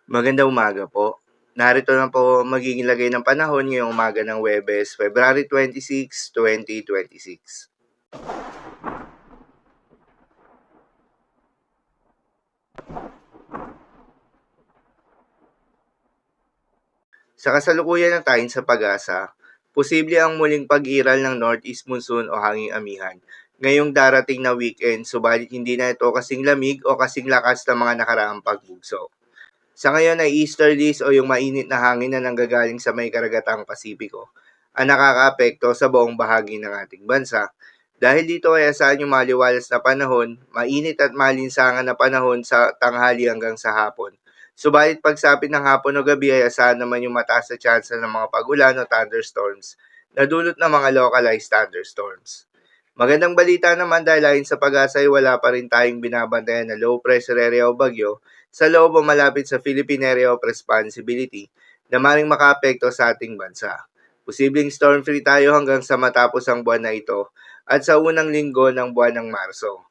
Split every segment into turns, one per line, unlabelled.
Magandang umaga po. Narito na po ang magiging lagay ng panahon ngayong umaga ng Huwebes, February 26, 2026. Sa kasalukuyan ng tayo sa pag-asa, posible ang muling pag-iral ng northeast monsoon o hanging amihan ngayong darating na weekend, subalit hindi na ito kasing lamig o kasing lakas ng mga nakaraang pagbugso. Sa ngayon ay easterlies o yung mainit na hangin na nanggagaling sa may karagatang Pasipiko ang nakakaapekto sa buong bahagi ng ating bansa. Dahil dito ay asahan yung maliwalas na panahon, mainit at malinsangan na panahon sa tanghali hanggang sa hapon. Subalit pagsapit ng hapon o gabi ay asahan naman yung mataas na tsansa ng mga pagulan o thunderstorms na dulot ng mga localized thunderstorms. Magandang balita naman dahil ayon sa pag-asa ay wala pa rin tayong binabantayan na low pressure area o bagyo sa loob o malapit sa Philippine Area of Responsibility na maring makaapekto sa ating bansa. Posibleng storm-free tayo hanggang sa matapos ang buwan na ito at sa unang linggo ng buwan ng Marso.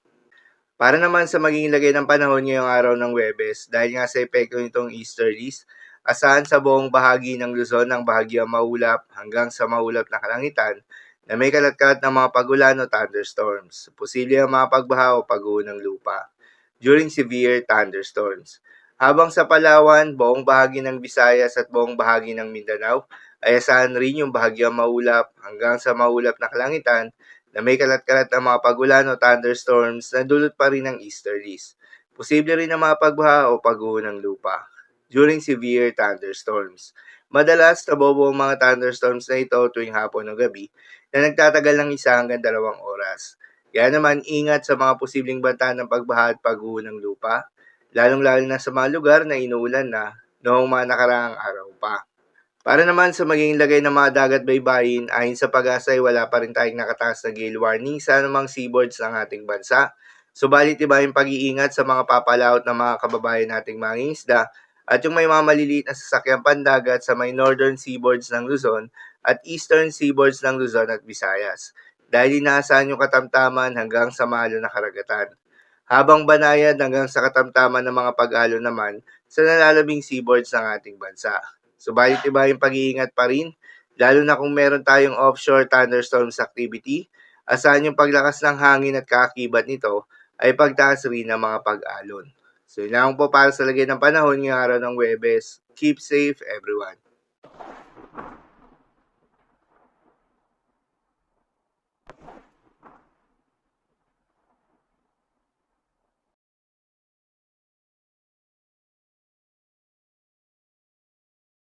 Para naman sa magiging lagay ng panahon ngayong araw ng Huwebes, dahil nga sa epekto nitong easterlies, asahan sa buong bahagi ng Luzon ang bahagyang maulap hanggang sa maulap na kalangitan na may kalat-kalat ng mga pagulan o thunderstorms. Posible ang mga pagbaha o pagguho ng lupa during severe thunderstorms. Habang sa Palawan, buong bahagi ng Visayas at buong bahagi ng Mindanao ay asahan rin yung bahagyang maulap hanggang sa maulap na kalangitan na may kalat-kalat ng mga pagulan o thunderstorms na dulot pa rin ng easterlies. Posible rin ang mga pagbaha o pagguho ng lupa during severe thunderstorms. Madalas, nabobo ang mga thunderstorms na ito tuwing hapon o gabi na nagtatagal ng 1 hanggang 2 oras. Kaya naman, ingat sa mga posibleng banta ng pagbaha at pagguho ng lupa, lalong-lalo na sa mga lugar na inuulan na noong mga nakaraang araw pa. Para naman sa magiging lagay ng mga dagat baybayin, ayon sa pag-asa ay wala pa rin tayong nakataas na gale warning sa anumang seaboards ng ating bansa. Subalit iba yung pag-iingat sa mga papalaot ng mga kababayan nating mangingisda at yung may mga maliliit na sasakyang pandagat sa may northern seaboards ng Luzon at eastern seaboards ng Luzon at Visayas. Dahil inaasahan yung katamtaman hanggang sa malo na karagatan. Habang banayad hanggang sa katamtaman ng mga pag-alo naman sa nalalabing seaboards ng ating bansa. Subalit iba yung pag-iingat pa rin, lalo na kung meron tayong offshore thunderstorms activity, asahan yung paglakas ng hangin at kaakibat nito ay pagtaas rin ng mga pag-alon. So yun lang po para sa lagay ng panahon ngayong araw ng Huwebes. Keep safe everyone.